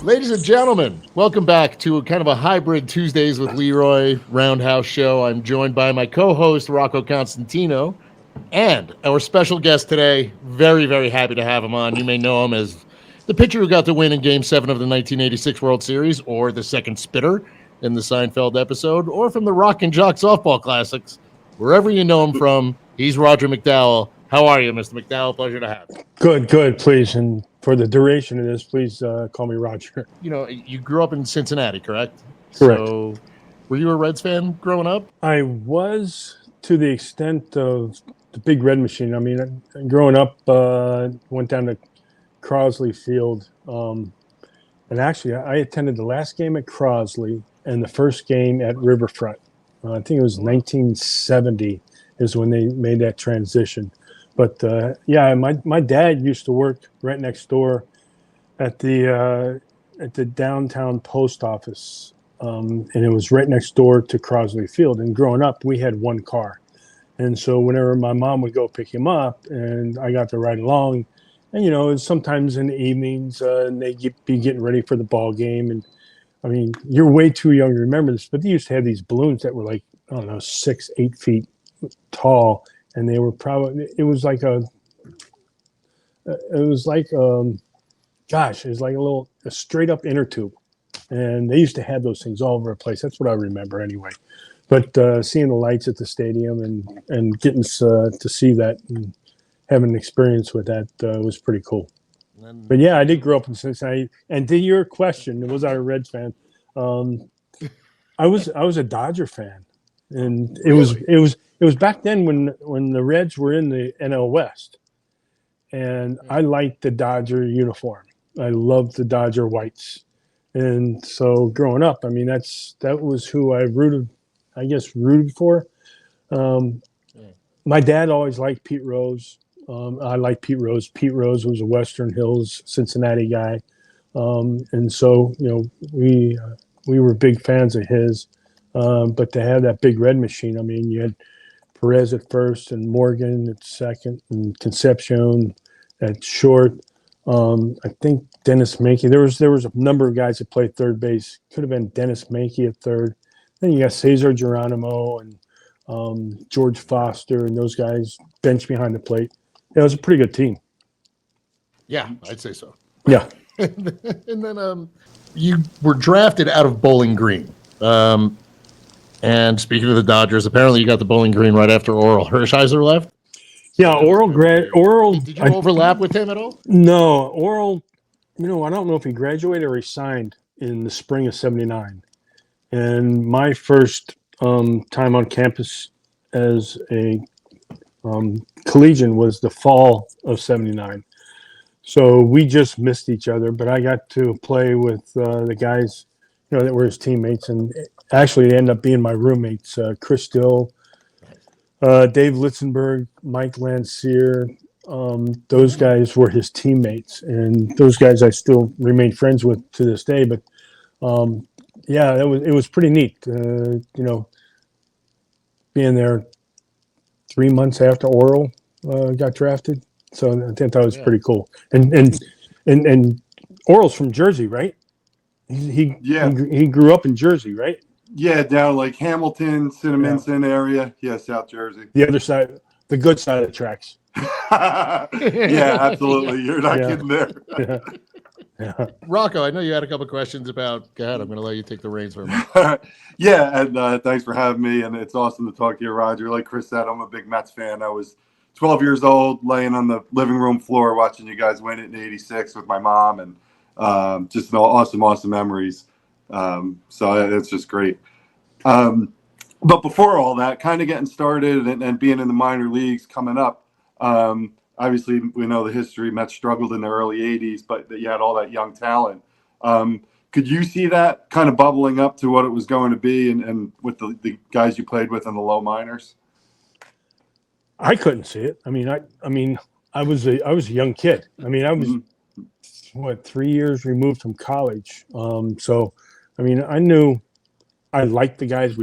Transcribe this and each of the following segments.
Ladies and gentlemen, welcome back to kind of a hybrid Tuesdays with Leroy Roundhouse show. I'm joined by my co-host, Rocco Constantino, and our special guest today. Very, very happy to have him on. You may know him as the pitcher who got the win in Game 7 of the 1986 World Series, or the second spitter in the Seinfeld episode, or from the Rock and Jock Softball Classics. Wherever you know him from, he's Roger McDowell. How are you, Mr. McDowell? Pleasure to have you. Good, please. And for the duration of this, please call me Roger. You know, you grew up in Cincinnati, correct? Correct. So, were you a Reds fan growing up? I was, to the extent of the Big Red Machine. I mean, growing up, went down to Crosley Field. And actually, I attended the last game at Crosley and the first game at Riverfront. I think it was 1970 is when they made that transition. But yeah, my dad used to work right next door at the downtown post office, and it was right next door to Crosley Field. And growing up, we had one car, and so whenever my mom would go pick him up, and I got to ride along, and you know, sometimes in the evenings, and they'd be getting ready for the ball game. And I mean, you're way too young to remember this, but they used to have these balloons that were like, I don't know, 6-8 feet tall. And they were probably, it was like a straight up inner tube. And they used to have those things all over the place. That's what I remember anyway. But seeing the lights at the stadium and getting to see that and having an experience with that was pretty cool. But yeah, I did grow up in Cincinnati. And to your question, was I a Reds fan? I was a Dodger fan. And it was back then when the Reds were in the NL West, and I liked the Dodger uniform. I loved the Dodger whites, and so growing up, I mean that was who I rooted for. My dad always liked Pete Rose. I liked Pete Rose. Pete Rose was a Western Hills Cincinnati guy, and so you know we were big fans of his. But to have that Big Red Machine, I mean, you had Perez at first and Morgan at second and Concepcion at short. I think Dennis Mankey. There was a number of guys that played third base. Could have been Dennis Mankey at third. Then you got Cesar Geronimo and George Foster and those guys benched behind the plate. Yeah, it was a pretty good team. Yeah, I'd say so. Yeah. And then you were drafted out of Bowling Green. And speaking of the Dodgers, apparently you got the Bowling Green right after Oral Hershiser left. Yeah, Oral. Did you overlap with him at all? No, Oral. You know, I don't know if he graduated or he signed in the spring of '79. And my first time on campus as a collegian was the fall of '79. So we just missed each other, but I got to play with the guys, you know, that were his teammates, and actually they ended up being my roommates. Chris Dill, Dave Litzenberg, Mike Lancier. Those guys were his teammates, and those guys I still remain friends with to this day. But yeah, it was pretty neat. You know, being there 3 months after Oral got drafted, so I think that was pretty cool. And Oral's from Jersey, right? He grew up in Jersey, right? Yeah, down like Hamilton, Cinnaminson area. Yeah, South Jersey. The other side, the good side of the tracks. Yeah, absolutely. You're not kidding there. Yeah. Rocco, I know you had a couple of questions about. Go ahead. I'm going to let you take the reins for a minute. Yeah, and thanks for having me. And it's awesome to talk to you, Roger. Like Chris said, I'm a big Mets fan. I was 12 years old, laying on the living room floor watching you guys win it in '86 with my mom, and just awesome memories. So it's just great. But before all that, kind of getting started and being in the minor leagues coming up, obviously we know the history. Mets struggled in the early '80s, but you had all that young talent. Could you see that kind of bubbling up to what it was going to be, and with the guys you played with in the low minors? I couldn't see it. I mean, I was a young kid. I mean, I was 3 years removed from college. So, I mean, I knew I liked the guys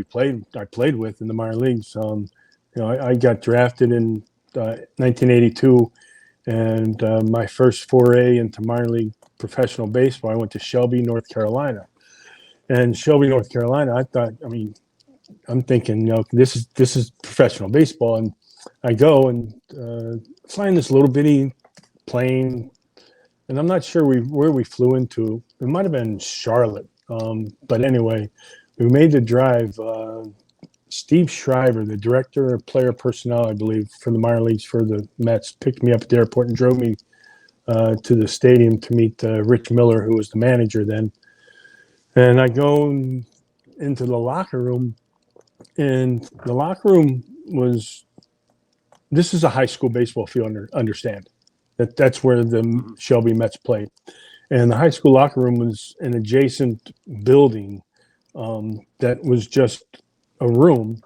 I played with in the minor leagues. You know, I got drafted in 1982, and my first foray into minor league professional baseball, I went to Shelby, North Carolina. And Shelby, North Carolina, I'm thinking, this is professional baseball. And I go and fly in this little bitty plane, and I'm not sure where we flew into. It might have been Charlotte. But anyway, we made the drive. Steve Shriver, the director of player personnel, I believe, for the minor leagues for the Mets, picked me up at the airport and drove me to the stadium to meet Rich Miller, who was the manager then. And I go into the locker room, and the locker room this is a high school baseball field, understand. That's where the Shelby Mets played. And the high school locker room was an adjacent building that was just a room,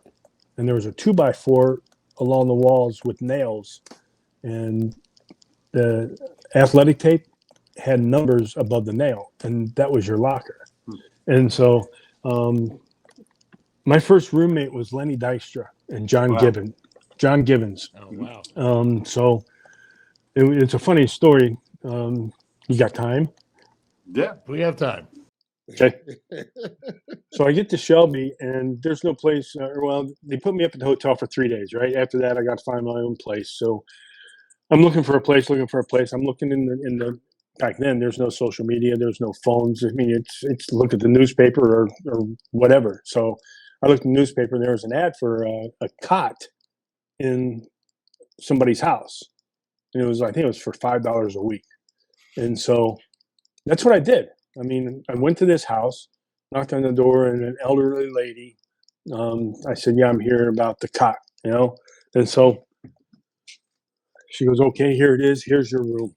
and there was a 2x4 along the walls with nails, and the athletic tape had numbers above the nail, and that was your locker. And so my first roommate was Lenny Dystra and John Givens. Oh, wow. So it's a funny story. You got time? Yeah. We have time. Okay. So I get to Shelby, and there's no place. They put me up at the hotel for 3 days, right? After that, I got to find my own place. So I'm looking for a place. I'm looking in the back then. There's no social media. There's no phones. I mean, it's look at the newspaper or whatever. So I looked in the newspaper, and there was an ad for a cot in somebody's house, and I think it was for $5 a week. And so that's what I did. I mean, I went to this house, knocked on the door, and an elderly lady. I said, "Yeah, I'm hearing about the cot," And so she goes, "Okay, here it is. Here's your room."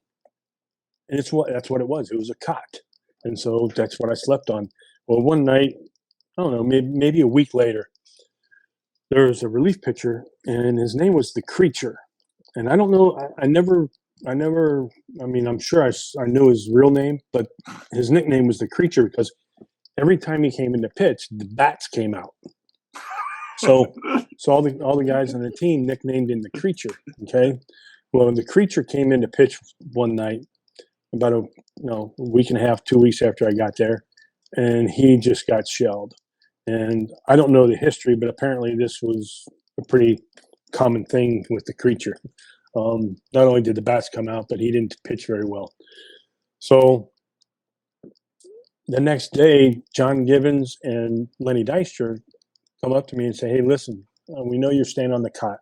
And that's what it was. It was a cot, and so that's what I slept on. Well, one night, I don't know, maybe a week later, there was a relief pitcher, and his name was the Creature. And I don't know. I never. I mean, I'm sure I knew his real name, but his nickname was the Creature because every time he came into pitch, the bats came out. So all the guys on the team nicknamed him the Creature. Okay. Well, the Creature came into pitch one night, about a week and a half, 2 weeks after I got there, and he just got shelled. And I don't know the history, but apparently this was a pretty common thing with the Creature. Not only did the bats come out, but he didn't pitch very well. So the next day, John Givens and Lenny Dystra come up to me and say, "Hey, listen, we know you're staying on the cot.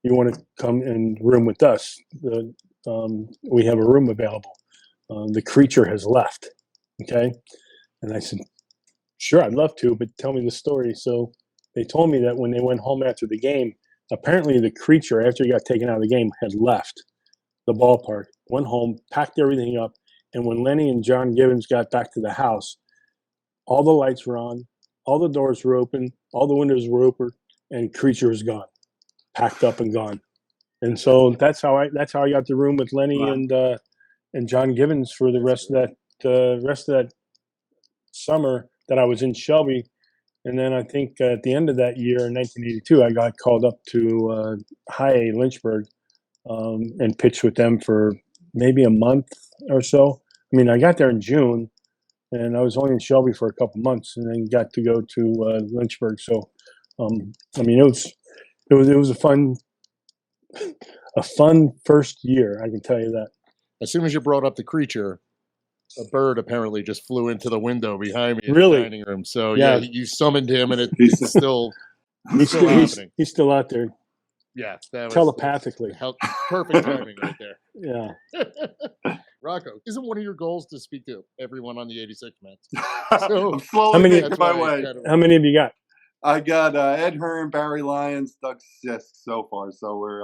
You want to come and room with us? We have a room available. The Creature has left." Okay. And I said, "Sure, I'd love to, but tell me the story." So they told me that when they went home after the game, apparently the Creature, after he got taken out of the game, had left the ballpark, went home, packed everything up. And when Lenny and John Givens got back to the house, all the lights were on, all the doors were open, all the windows were open, and Creature was gone, packed up and gone. And so that's how I got the room with Lenny and John Givens for the rest of that summer that I was in Shelby. And then I think at the end of that year, in 1982, I got called up to High A Lynchburg and pitched with them for maybe a month or so. I mean, I got there in June, and I was only in Shelby for a couple months, and then got to go to Lynchburg. So, I mean, it was a fun first year. I can tell you that. As soon as you brought up the Creature, a bird apparently just flew into the window behind me in Really? the dining room. So yeah, you summoned him, and it's still He's happening. He's still out there. Yeah, that was telepathically. Perfect timing right there. Yeah. Rocco, isn't one of your goals to speak to everyone on the 86 Mets? So, I'm slowly making my way. How many have you got? I got Ed Hearn, Barry Lyons, Doug Sisk so far. So we're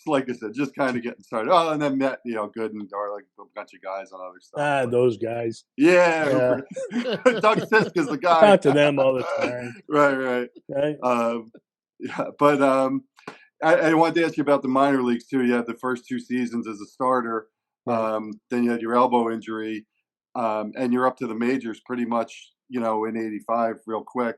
like I said, just kind of getting started. Oh, and then met Good and Darling, a bunch of guys on other stuff. Those guys. Yeah. Doug Sisk is the guy. Talk to them all the time. Right. Yeah, but I wanted to ask you about the minor leagues too. You had the first 2 seasons as a starter, then you had your elbow injury, and you're up to the majors pretty much, in '85 real quick.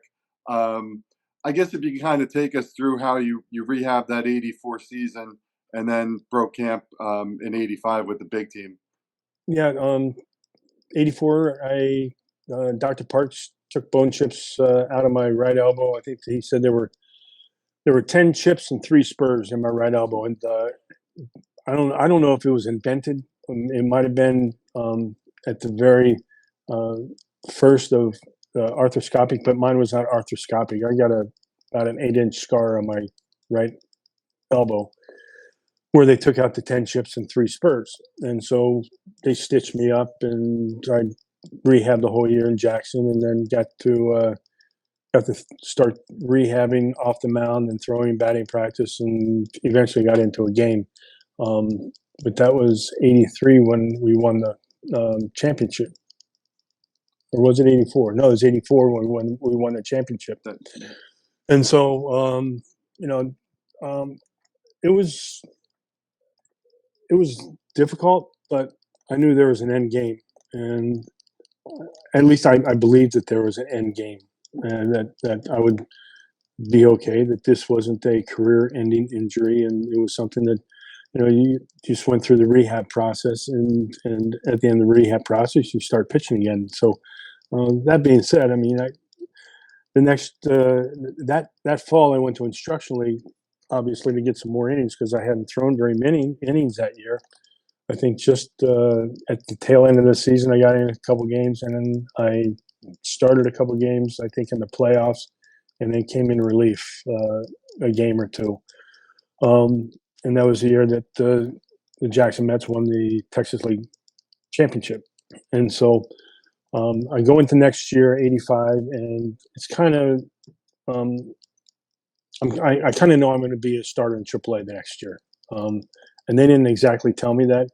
I guess if you can kind of take us through how you rehabbed that '84 season and then broke camp in '85 with the big team. Yeah, 84, Dr. Parks took bone chips out of my right elbow. I think he said there were 10 chips and 3 spurs in my right elbow, and I don't know if it was invented. It might have been at the very uh, first of arthroscopic, but mine was not arthroscopic. I got about an 8-inch scar on my right elbow where they took out the 10 chips and 3 spurs. And so they stitched me up, and I rehabbed the whole year in Jackson, and then got to start rehabbing off the mound and throwing batting practice, and eventually got into a game. Um, but that was 83 when we won the championship. Or was it 84? No, it was 84 when we won the championship. And so, it was difficult, but I knew there was an end game, and at least I believed that there was an end game, and that I would be okay. That this wasn't a career-ending injury, and it was something that you just went through the rehab process, and at the end of the rehab process, you start pitching again. So that being said, I mean, the next that fall I went to instructional league, obviously to get some more innings because I hadn't thrown very many innings that year. I think just at the tail end of the season, I got in a couple games, and then I started a couple games, I think, in the playoffs, and then came in relief a game or two. And that was the year that the Jackson Mets won the Texas League Championship. And so I go into next year, 85, and it's kind of I kind of know I'm going to be a starter in AAA the next year. And they didn't exactly tell me that,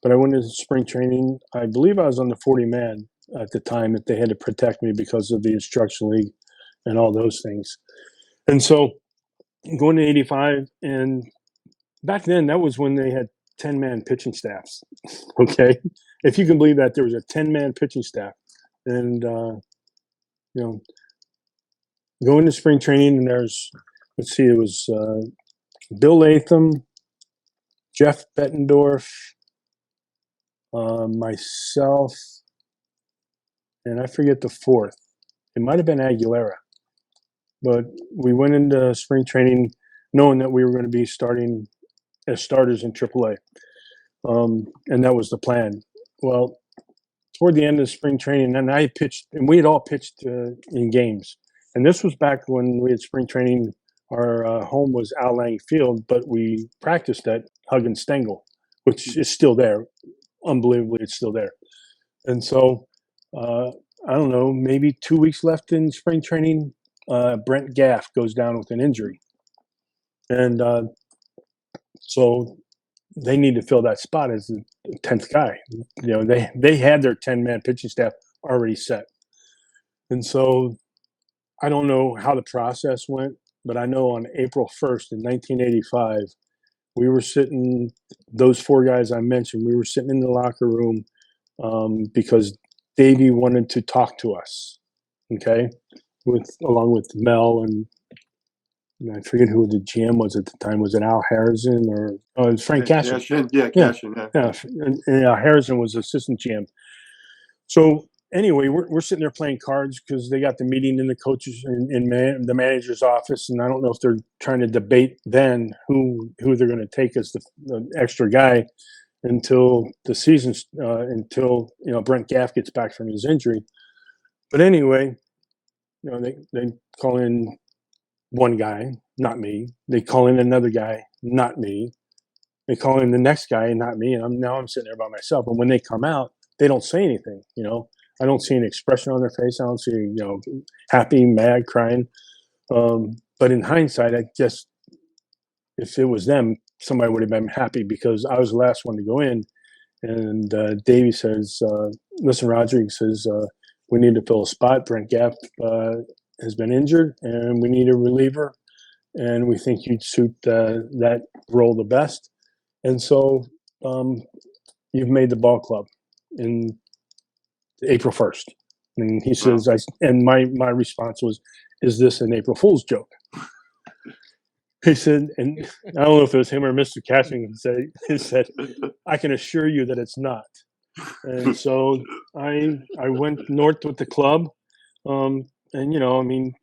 but I went into spring training. I believe I was on the 40-man at the time that they had to protect me because of the instructional league and all those things. And so going to 85, and back then that was when they had 10-man pitching staffs. Okay, if you can believe that, there was a 10-man pitching staff, and going to spring training, and it was Bill Latham, Jeff Bettendorf, myself, and I forget the fourth. It might have been Aguilera. But we went into spring training knowing that we were going to be starting as starters in AAA. And that was the plan. Well, toward the end of spring training, and I pitched, and we had all pitched in games. And this was back when we had spring training. Our home was Al Lang Field, but we practiced at Huggins Stengel, which is still there. Unbelievably, it's still there. And so, I don't know, maybe 2 weeks left in spring training, Brent Gaff goes down with an injury. And so they need to fill that spot as the 10th guy. They had their 10-man pitching staff already set. And so I don't know how the process went, but I know on April 1st in 1985, we were sitting, those 4 guys I mentioned, we were sitting in the locker room because Davey wanted to talk to us, okay, along with Mel and I forget who the GM was at the time. Was it Al Harrison or it was Frank Cashin? Cashin. Yeah. And Harrison was assistant GM. So anyway, we're sitting there playing cards because they got the meeting in the coaches in the manager's office, and I don't know if they're trying to debate then who they're going to take as the extra guy until the season, until Brent Gaff gets back from his injury. But anyway, they call in one guy, not me. They call in another guy, not me. They call in the next guy, not me. And I'm sitting there by myself. And when they come out, they don't say anything. I don't see an expression on their face. I don't see happy, mad, crying. But in hindsight, I guess if it was them, somebody would have been happy because I was the last one to go in. And Davey says, "Listen, Roger," he says, "we need to fill a spot. Brent Gaff has been injured, and we need a reliever, and we think you'd suit that role the best. And so you've made the ball club in April 1st." And he says, and my response was, "Is this an April Fool's joke?" He said, and I don't know if it was him or Mr. Casting, he said, "I can assure you that it's not." And so I went north with the club, and I mean,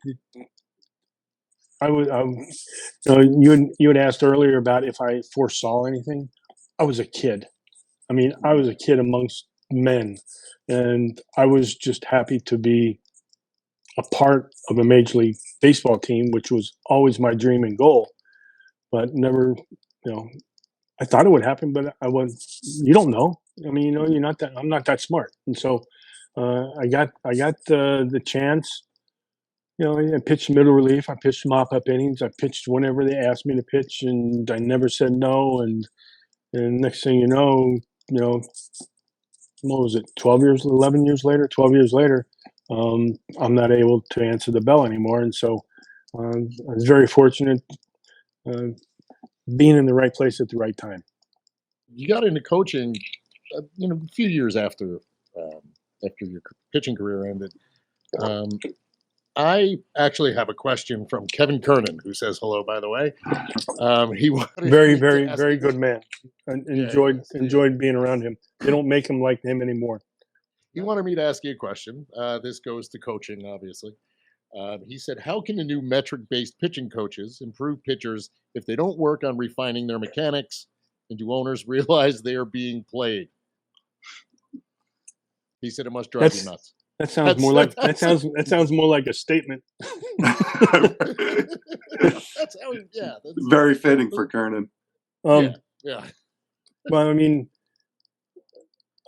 you had asked earlier about if I foresaw anything. I was a kid. I mean, I was a kid amongst men, and I was just happy to be a part of a Major League Baseball team, which was always my dream and goal. But never, I thought it would happen, but I was. You don't know. I mean, you're not that. I'm not that smart, and so I got the chance. I pitched middle relief. I pitched mop-up innings. I pitched whenever they asked me to pitch, and I never said no. And next thing you know, what was it? 11 years later, 12 years later, I'm not able to answer the bell anymore. And so I was very fortunate uh, being in the right place at the right time. You got into coaching, a few years after your pitching career ended. I actually have a question from Kevin Kernan, who says hello, by the way. He wanted Very, me to very, ask very you- good man. Enjoyed being around him. They don't make him like him anymore. He wanted me to ask you a question. This goes to coaching, obviously. He said, how can the new metric-based pitching coaches improve pitchers if they don't work on refining their mechanics? And do owners realize they are being played? He said it must drive you nuts. That sounds that sounds more like a statement. That's how that's Very fitting for Kernan. yeah. Well, I mean,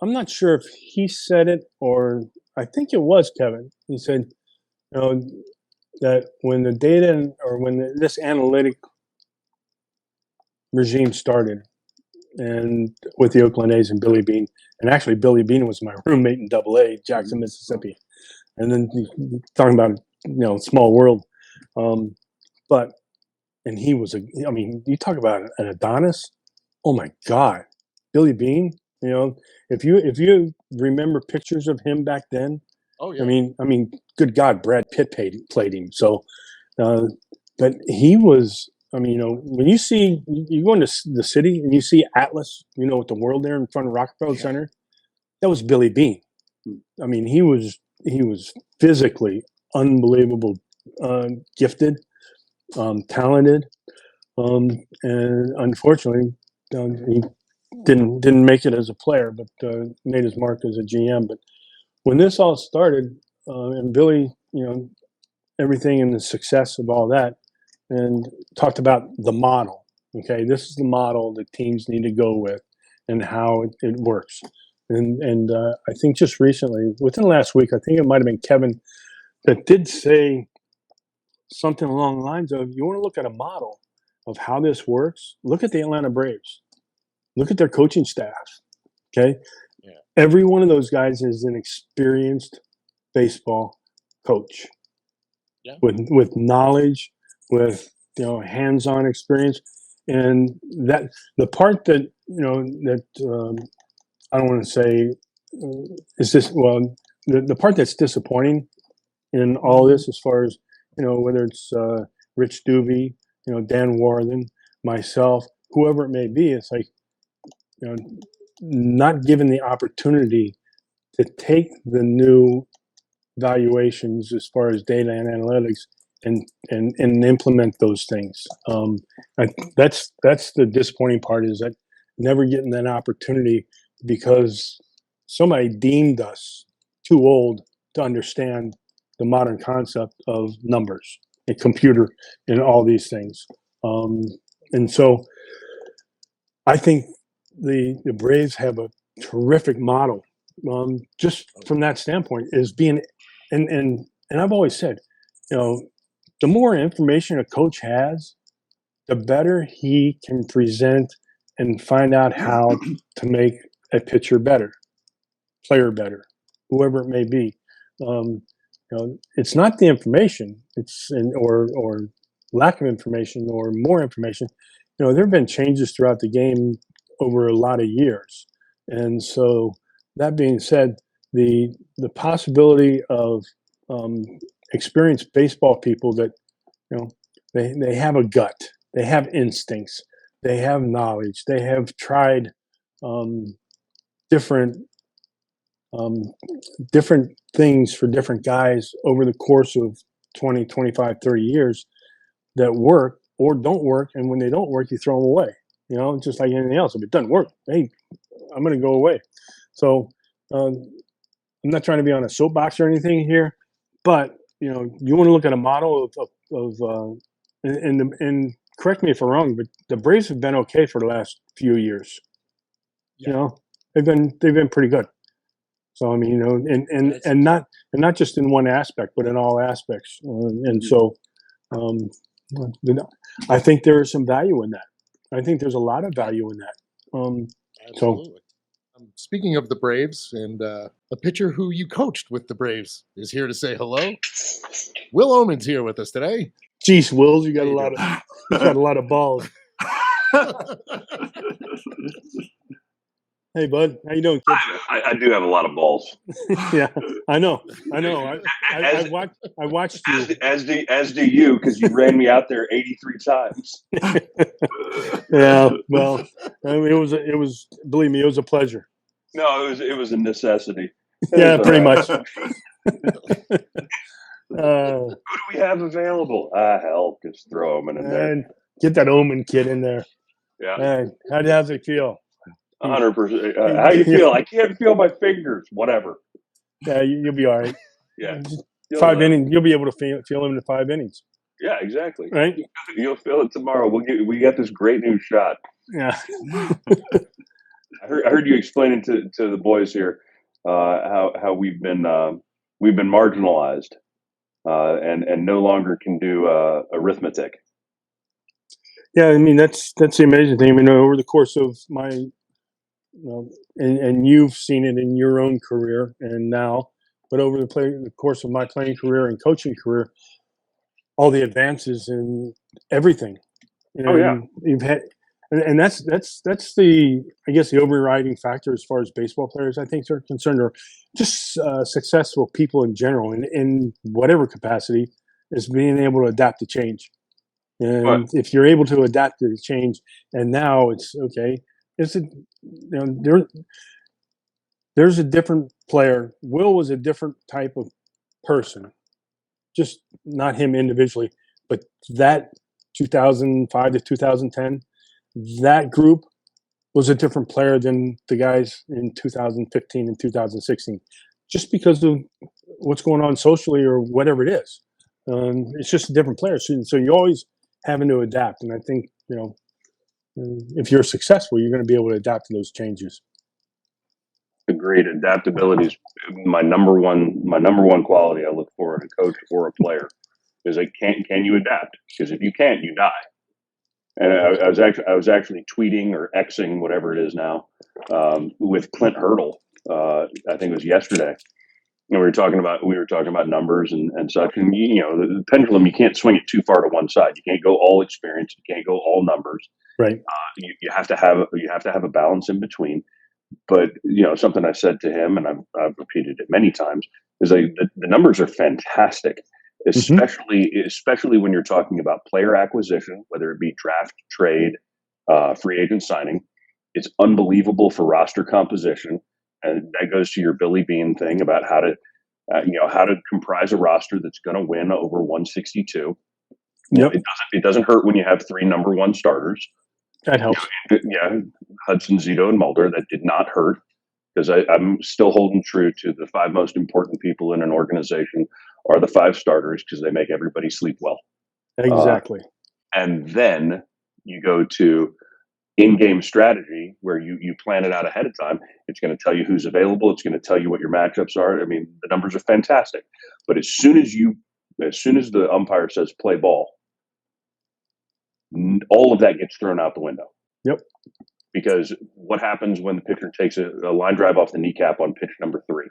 I'm not sure if he said it or I think it was Kevin. He said, that when the data or when this analytic regime started, and with the Oakland A's and Billy Beane, and actually Billy Beane was my roommate in AA, Jackson, Mississippi, and then talking about small world, but and he was you talk about an Adonis. Oh my God, Billy Beane. If you remember pictures of him back then, Oh yeah. I mean, good God, Brad Pitt played him. So, but he was. When you go into the city and you see Atlas, with the world there in front of Rockefeller Center, that was Billy Beane. I mean, he was physically unbelievable, gifted, talented, and unfortunately, he didn't make it as a player, but made his mark as a GM. But when this all started, and Billy, everything and the success of all that, and talked about the model. Okay, this is the model that teams need to go with, and how it works. And I think just recently, within the last week, I think it might have been Kevin that did say something along the lines of, "You want to look at a model of how this works? Look at the Atlanta Braves. Look at their coaching staff. Okay, every one of those guys is an experienced baseball coach with knowledge." With hands-on experience, and that the part that I don't want to say is this. Well, the part that's disappointing in all this, as far as whether it's Rich Doobie, Dan Warthen, myself, whoever it may be, it's like not given the opportunity to take the new valuations as far as data and analytics and implement those things. That's the disappointing part, is that never getting that opportunity because somebody deemed us too old to understand the modern concept of numbers and computer and all these things. And so I think the Braves have a terrific model, just from that standpoint, is being and I've always said, the more information a coach has, the better he can present and find out how to make a pitcher better, player better, whoever it may be. It's not the information; or lack of information or more information. There have been changes throughout the game over a lot of years, and so that being said, the possibility of experienced baseball people that they have a gut, they have instincts, they have knowledge, they have tried different different things for different guys over the course of 20, 25, 30 years that work or don't work. And when they don't work, you throw them away, just like anything else. If it doesn't work, hey, I'm going to go away. So I'm not trying to be on a soapbox or anything here, but you want to look at a model and correct me if I'm wrong, but the Braves have been okay for the last few years. Yeah. They've been pretty good. So I mean, and not just in one aspect, but in all aspects. So I think there is some value in that. I think there's a lot of value in that. Absolutely. Speaking of the Braves, and a pitcher who you coached with the Braves is here to say hello. Will Ohman's here with us today. Geez, Wills, you got How you got a lot of balls. Hey, bud, how you doing, kid? I do have a lot of balls. Yeah, I know. I watched you. As do you, because you ran me out there 83 times. Yeah, well, I mean, it was. Believe me, it was a pleasure. No, it was a necessity. Yeah, pretty much. Who do we have available? Hell, just throw them in there. And get that Ohman kid in there. Yeah, Man, how does it feel? 100%. How you feel? I can't feel my fingers. Whatever. Yeah, you'll be all right. Yeah, 5 innings. You'll be able to feel him in 5 innings. Yeah, exactly. Right? You'll feel it tomorrow. We got this great new shot. Yeah. I heard you explaining to the boys here how we've been marginalized and no longer can do arithmetic. Yeah, I mean that's the amazing thing. I mean, over the course of my, and you've seen it in your own career and now, but over the course of my playing career and coaching career, all the advances in everything. You've had. And that's the, I guess, the overriding factor as far as baseball players I think are concerned, or just successful people in general in whatever capacity, is being able to adapt to change. And if you're able to adapt to the change, and now it's okay, there's a different player. Will was a different type of person, just not him individually, but that 2005 to 2010. That group was a different player than the guys in 2015 and 2016, just because of what's going on socially or whatever it is. It's just a different player. So you're always having to adapt. And I think, if you're successful, you're going to be able to adapt to those changes. Agreed. Adaptability is my number one quality I look for in a coach or a player. Is like, can you adapt? Because if you can't, you die. And I was actually tweeting or Xing, whatever it is now, with Clint Hurdle. I think it was yesterday, and we were talking about numbers and such. And the pendulum, you can't swing it too far to one side. You can't go all experience. You can't go all numbers. Right. You have to have a balance in between. But something I said to him, and I've repeated it many times, is like the numbers are fantastic. Especially when you're talking about player acquisition, whether it be draft, trade, free agent signing. It's unbelievable for roster composition, and that goes to your Billy Bean thing about how to comprise a roster that's going to win over 162. Yep. It doesn't hurt when you have 3 number 1 starters. That helps. Hudson, Zito, and Mulder. That did not hurt, because I'm still holding true to the 5 most important people in an organization are the 5 starters, because they make everybody sleep well. Exactly. And then you go to in-game strategy, where you plan it out ahead of time. It's going to tell you who's available. It's going to tell you what your matchups are. I mean, the numbers are fantastic. But as soon as the umpire says play ball, all of that gets thrown out the window. Yep. Because what happens when the pitcher takes a line drive off the kneecap on pitch number 3?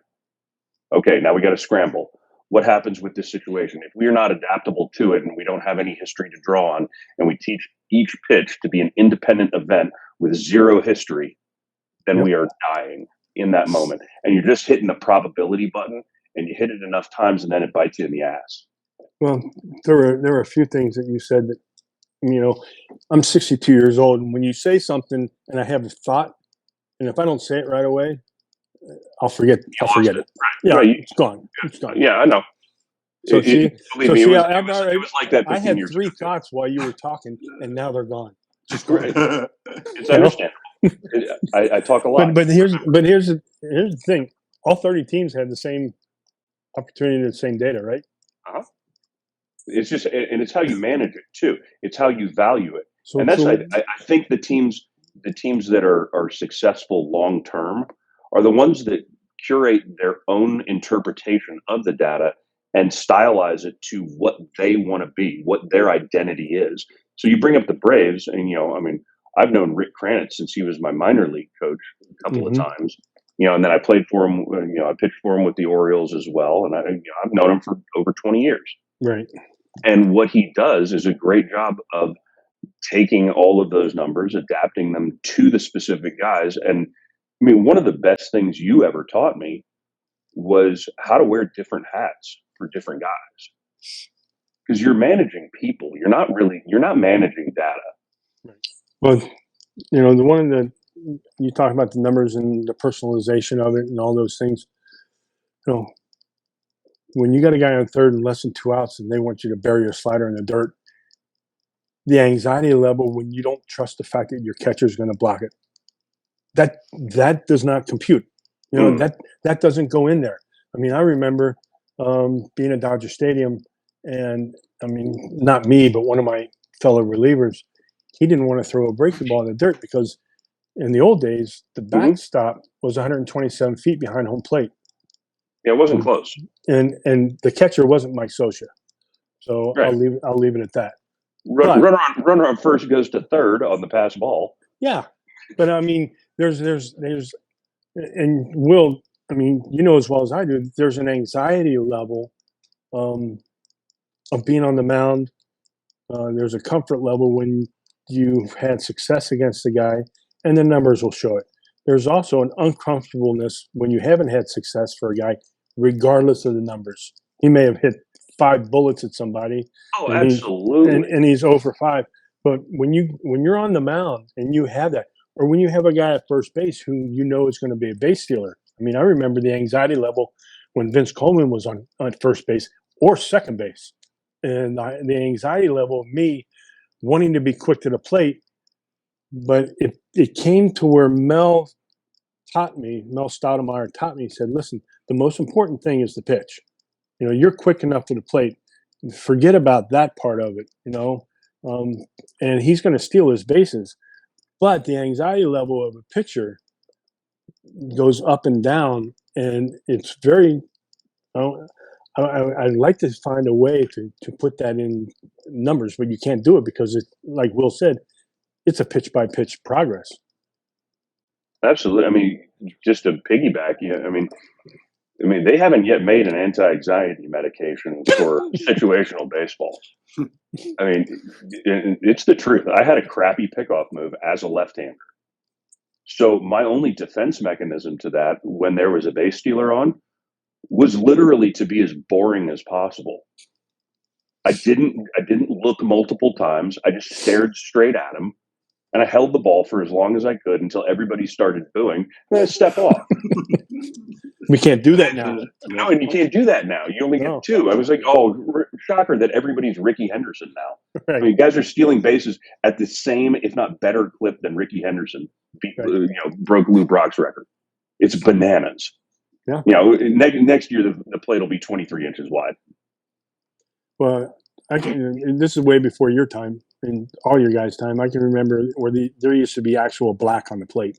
Okay, now we got to scramble. What happens with this situation? If we are not adaptable to it and we don't have any history to draw on, and we teach each pitch to be an independent event with 0 history, then we are dying in that moment. And you're just hitting the probability button, and you hit it enough times, and then it bites you in the ass. Well, there were a few things that you said that, I'm 62 years old, and when you say something and I have a thought, and if I don't say it right away, I'll forget it. Right. Yeah, Right. it's gone. It's gone. Yeah, I know. So Believe me, it was like that 15 I had years 3 ago. thoughts while you were talking, and now they're gone. Just gone. Right. It's You know? understandable. I talk a lot. But here's the thing. All 30 teams had the same opportunity to the same data, right? Uh-huh. It's just, and it's how you manage it too. It's how you value it. So, And that's, I think the teams that are successful long term are the ones that curate their own interpretation of the data and stylize it to what they want to be, what their identity is. So you bring up the Braves, and I've known Rick Kranitz since he was my minor league coach a couple of times. And then I played for him. I pitched for him with the Orioles as well, and I've known him for over 20 years. right. And what he does is a great job of taking all of those numbers, adapting them to the specific guys. And one of the best things you ever taught me was how to wear different hats for different guys. Because you're managing people. You're not managing data. Right. Well, the one that you talk about the numbers and the personalization of it and all those things. When you got a guy on third and less than 2 outs and they want you to bury your slider in the dirt, the anxiety level when you don't trust the fact that your catcher is going to block it, that does not compute. That doesn't go in there. I remember being at Dodger Stadium, and not me, but one of my fellow relievers, he didn't want to throw a breaking ball in the dirt because in the old days, the backstop was 127 feet behind home plate. Yeah, it wasn't close. And the catcher wasn't Mike Scioscia. So right. I'll leave it at that. Runner on first goes to third on the pass ball. Yeah. But there's and Will, as well as I do, there's an anxiety level of being on the mound. There's a comfort level when you've had success against the guy, and the numbers will show it. There's also an uncomfortableness when you haven't had success for a guy, regardless of the numbers. He may have hit 5 bullets at somebody. Oh, absolutely. And he's 0 for 5. But when you're on the mound and you have that, or when you have a guy at first base who is going to be a base stealer. I remember the anxiety level when Vince Coleman was on first base or second base. And the anxiety level of me wanting to be quick to the plate. But it came to where Mel Stoudemire taught me, he said, listen, the most important thing is the pitch. You're quick enough to the plate. Forget about that part of it, and he's going to steal his bases. But the anxiety level of a pitcher goes up and down, and it's very I'd like to find a way to put that in numbers, but you can't do it because, like Will said, it's a pitch-by-pitch progress. Absolutely. Just to piggyback, they haven't yet made an anti-anxiety medication for situational baseball. It's the truth. I had a crappy pickoff move as a left-hander. So my only defense mechanism to that when there was a base stealer on was literally to be as boring as possible. I didn't look multiple times. I just stared straight at him. And I held the ball for as long as I could until everybody started booing. And I step off. We can't do that now. No, and you can't do that now. You only get 2. I was like, shocker that everybody's Ricky Henderson now. Right. Guys are stealing bases at the same, if not better clip than Ricky Henderson broke Lou Brock's record. It's bananas. Yeah. Next year the plate will be 23 inches wide. Well, this is way before your time. And all your guys' time, I can remember where there used to be actual black on the plate.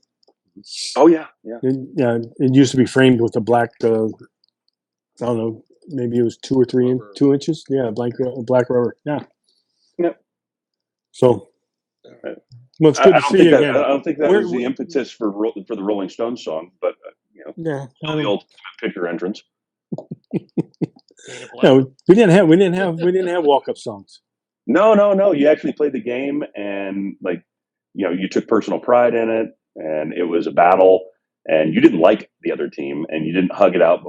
Oh yeah. It used to be framed with a black. I don't know, maybe it was 2 or 3 2 inches. Yeah, black rubber. Yeah. Yep. So, well, it's good to see you again. I don't think that was the impetus for the Rolling Stones song, but the ultimate pitcher entrance. No, we didn't have walk-up songs. No. You actually played the game, and you took personal pride in it, and it was a battle, and you didn't like the other team, and you didn't hug it out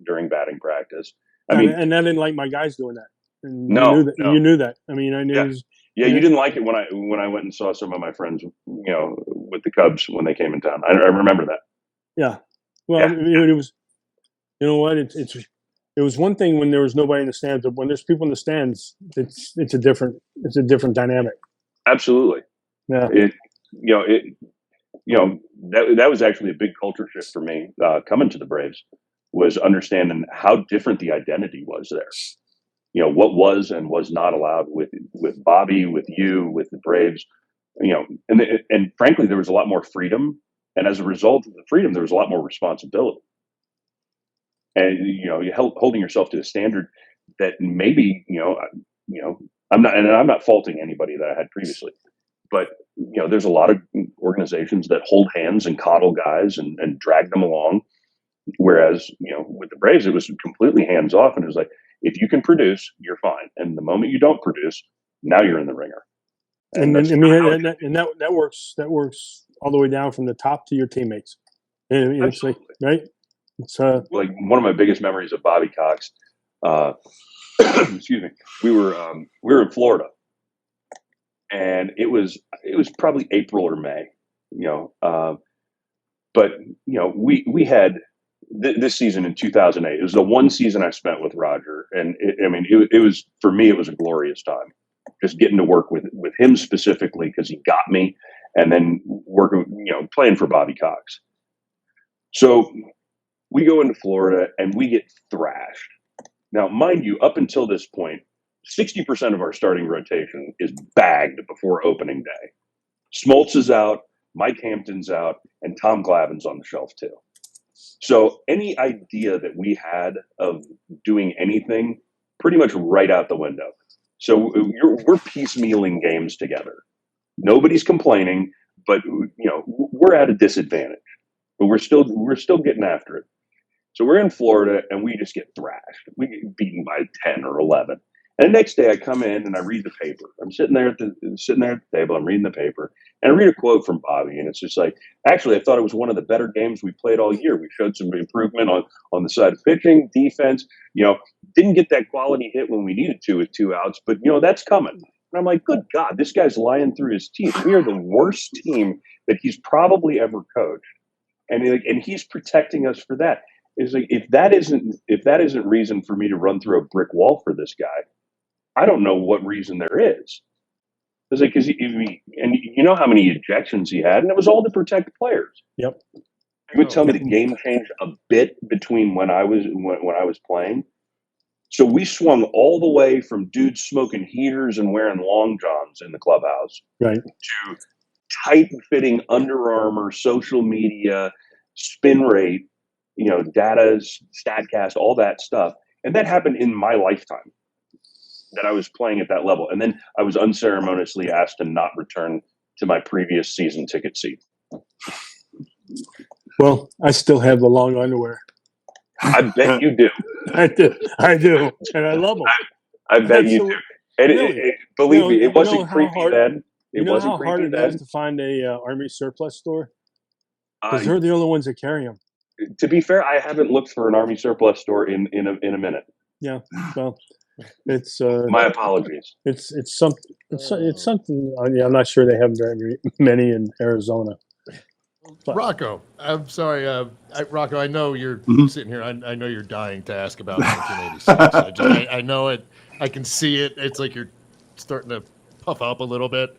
during batting practice. And I didn't like my guys doing that. And no, you knew that. I knew. Yeah, you didn't like it when I went and saw some of my friends, with the Cubs when they came in town. I remember that. Yeah, Well, Yeah. it was. You know what? It was one thing when there was nobody in the stands, but when there's people in the stands, it's a different dynamic. Absolutely. Yeah. That was actually a big culture shift for me coming to the Braves, was understanding how different the identity was there. What was and was not allowed with Bobby, with you, with the Braves. And frankly, there was a lot more freedom, and as a result of the freedom, there was a lot more responsibility. And you holding yourself to a standard that maybe I'm not faulting anybody that I had previously, but there's a lot of organizations that hold hands and coddle guys and drag them along. Whereas, with the Braves, it was completely hands off. And it was like, if you can produce, you're fine. And the moment you don't produce, now you're in the ringer. And that works all the way down from the top to your teammates. And it's like, right? It's like one of my biggest memories of Bobby Cox. Excuse me. We were in Florida, and it was probably April or May, but we had this season in 2008. It was the one season I spent with Roger, and it was, for me, it was a glorious time, just getting to work with him specifically because he got me, and then working, playing for Bobby Cox. So we go into Florida and we get thrashed. Now, mind you, up until this point, 60% of our starting rotation is bagged before opening day. Smoltz is out, Mike Hampton's out, and Tom Glavine's on the shelf too. So any idea that we had of doing anything, pretty much right out the window. So we're piecemealing games together. Nobody's complaining, but we're at a disadvantage. But we're still getting after it. So we're in Florida and we just get thrashed. We get beaten by 10 or 11. And the next day I come in and I read the paper. I'm sitting there at the table. I'm reading the paper and I read a quote from Bobby. And it's just like, actually, I thought it was one of the better games we played all year. We showed some improvement on the side of pitching, defense. Didn't get that quality hit when we needed to with 2 outs, but that's coming. And I'm like, good God, this guy's lying through his teeth. We are the worst team that he's probably ever coached. And he's protecting us for that. It's like, if that isn't reason for me to run through a brick wall for this guy, I don't know what reason there is. It's like, because you know how many ejections he had, and it was all to protect players. Yep. You would tell me the game changed a bit between when I was playing. So we swung all the way from dudes smoking heaters and wearing long johns in the clubhouse, right, to tight-fitting Under Armour, social media, spin rate, data, StatCast, all that stuff. And that happened in my lifetime that I was playing at that level. And then I was unceremoniously asked to not return to my previous season ticket seat. Well, I still have the long underwear. I bet you do. I do. And I love them. I bet you do. And really? Believe me, it wasn't creepy then. You know how hard it is to find a Army surplus store? Because they're the only ones that carry them. To be fair, I haven't looked for an Army surplus store in a minute. Yeah, well, it's my apologies. It's something. I'm not sure they have very many in Arizona. But. Rocco, I'm sorry, Rocco. I know you're sitting here. I know you're dying to ask about 1986. I know it. I can see it. It's like you're starting to puff up a little bit.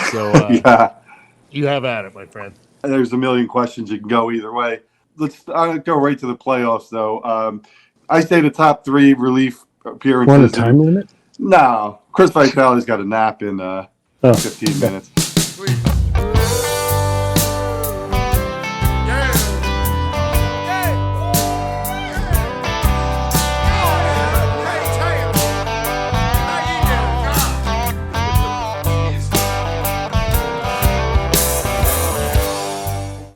So yeah. You have at it, my friend. There's a million questions. You can go either way. Let's go right to the playoffs, though. I say the top 3 relief appearances. Want a time limit? No. Chris Vitali's got a nap in 15 minutes. Sweet.